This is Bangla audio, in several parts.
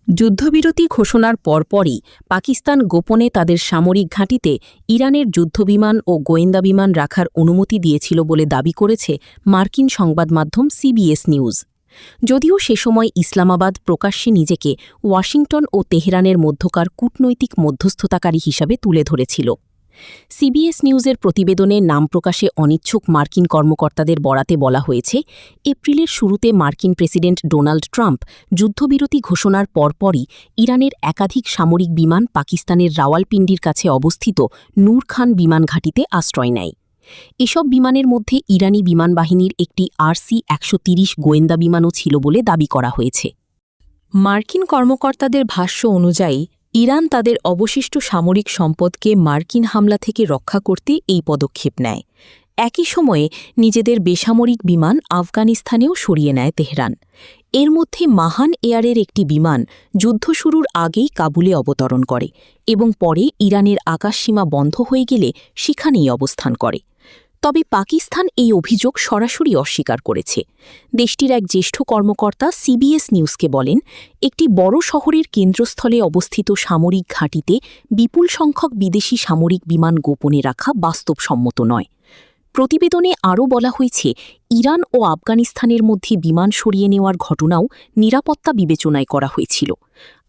যুদ্ধবিরতি ঘোষণার পরপরই পাকিস্তান গোপনে তাদের সামরিক ঘাঁটিতে ইরানের যুদ্ধবিমান ও গোয়েন্দা বিমান রাখার অনুমতি দিয়েছিল বলে দাবি করেছে মার্কিন সংবাদমাধ্যম সিবিএস নিউজ। যদিও সে সময় ইসলামাবাদ প্রকাশ্যে নিজেকে ওয়াশিংটন ও তেহরানের মধ্যকার কূটনৈতিক মধ্যস্থতাকারী হিসাবে তুলে ধরেছিল। সিবিএস নিউজের প্রতিবেদনে নাম প্রকাশে অনিচ্ছুক মার্কিন কর্মকর্তাদের বরাতে বলা হয়েছে, এপ্রিলের শুরুতে মার্কিন প্রেসিডেন্ট ডোনাল্ড ট্রাম্প যুদ্ধবিরতি ঘোষণার পরপরই ইরানের একাধিক সামরিক বিমান পাকিস্তানের রাওয়ালপিন্ডির কাছে অবস্থিত নূর খান বিমান ঘাঁটিতে আশ্রয় নেয়। এসব বিমানের মধ্যে ইরানি বিমান বাহিনীর একটি RC-130 গোয়েন্দা বিমানও ছিল বলে দাবি করা হয়েছে। মার্কিন কর্মকর্তাদের ভাষ্য অনুযায়ী ইরান তাদের অবশিষ্ট সামরিক সম্পদকে মার্কিন হামলা থেকে রক্ষা করতে এই পদক্ষেপ নেয়। একই সময়ে নিজেদের বেসামরিক বিমান আফগানিস্তানেও সরিয়ে নেয় তেহরান। এর মধ্যে মাহান এয়ারের একটি বিমান যুদ্ধ শুরুর আগেই কাবুলে অবতরণ করে এবং পরে ইরানের আকাশসীমা বন্ধ হয়ে গেলে সেখানেই অবস্থান করে। তবে পাকিস্তান এই অভিযোগ সরাসরি অস্বীকার করেছে। দেশটির এক জ্যেষ্ঠ কর্মকর্তা সিবিএস নিউজকে বলেন, একটি বড় শহরের কেন্দ্রস্থলে অবস্থিত সামরিক ঘাঁটিতে বিপুল সংখ্যক বিদেশি সামরিক বিমান গোপনে রাখা বাস্তবসম্মত নয়। প্রতিবেদনে আরও বলা হয়েছে, ইরান ও আফগানিস্তানের মধ্যে বিমান সরিয়ে নেওয়ার ঘটনাও নিরাপত্তা বিবেচনায় করা হয়েছিল।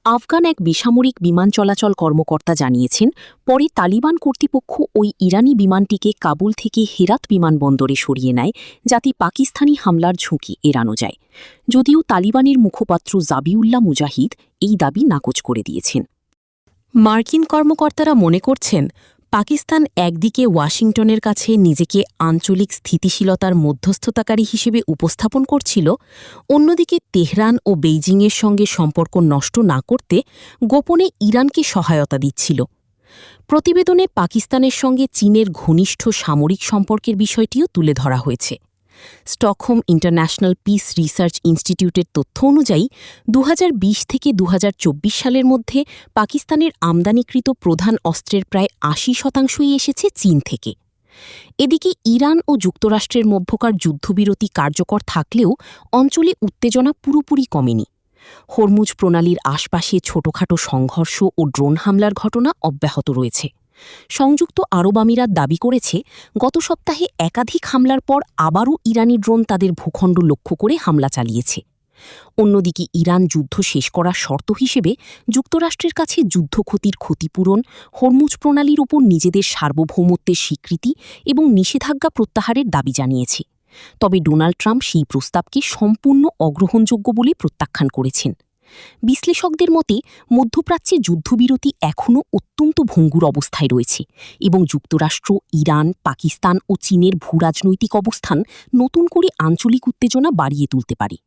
আফগান এক বেসামরিক বিমান চলাচল কর্মকর্তা জানিয়েছেন, পরে তালিবান কর্তৃপক্ষ ওই ইরানি বিমানটিকে কাবুল থেকে হেরাত বিমানবন্দরে সরিয়ে নেয়, যাতে পাকিস্তানি হামলার ঝুঁকি এড়ানো যায়। যদিও তালিবানের মুখপাত্র জাবিউল্লাহ মুজাহিদ এই দাবি নাকচ করে দিয়েছেন। মার্কিন কর্মকর্তারা মনে করছেন, পাকিস্তান একদিকে ওয়াশিংটনের কাছে নিজেকে আঞ্চলিক স্থিতিশীলতার মধ্যস্থতাকারী হিসেবে উপস্থাপন করছিল, অন্যদিকে তেহরান ও বেইজিংয়ের সঙ্গে সম্পর্ক নষ্ট না করতে গোপনে ইরানকে সহায়তা দিচ্ছিল। প্রতিবেদনে পাকিস্তানের সঙ্গে চীনের ঘনিষ্ঠ সামরিক সম্পর্কের বিষয়টিও তুলে ধরা হয়েছে। স্টকহোম ইন্টারন্যাশনাল পিস রিসার্চ ইনস্টিটিউটের তথ্য অনুযায়ী 2020 থেকে 2024 সালের মধ্যে পাকিস্তানের আমদানিকৃত প্রধান অস্ত্রের প্রায় 80% এসেছে চীন থেকে। এদিকে ইরান ও যুক্তরাষ্ট্রের মধ্যকার যুদ্ধবিরতি কার্যকর থাকলেও অঞ্চলে উত্তেজনা পুরোপুরি কমেনি। হরমুজ প্রণালীর আশপাশে ছোটখাটো সংঘর্ষ ও ড্রোন হামলার ঘটনা অব্যাহত রয়েছে। সংযুক্ত আরব আমিরাত দাবি করেছে, গত সপ্তাহে একাধিক হামলার পর আবারও ইরানি ড্রোন তাদের ভূখণ্ড লক্ষ্য করে হামলা চালিয়েছে। অন্যদিকে ইরান যুদ্ধ শেষ করার শর্ত হিসেবে যুক্তরাষ্ট্রের কাছে যুদ্ধক্ষতির ক্ষতিপূরণ, হরমুজ প্রণালীর ওপর নিজেদের সার্বভৌমত্বের স্বীকৃতি এবং নিষেধাজ্ঞা প্রত্যাহারের দাবি জানিয়েছে। তবে ডোনাল্ড ট্রাম্প সেই প্রস্তাবকে সম্পূর্ণ অগ্রহণযোগ্য বলে প্রত্যাখ্যান করেছেন। বিশ্লেষকদের মতে, মধ্যপ্রাচ্যে যুদ্ধবিরতি এখনও অত্যন্ত ভঙ্গুর অবস্থায় রয়েছে এবং যুক্তরাষ্ট্র, ইরান, পাকিস্তান ও চীনের ভূরাজনৈতিক অবস্থান নতুন করে আঞ্চলিক উত্তেজনা বাড়িয়ে তুলতে পারে।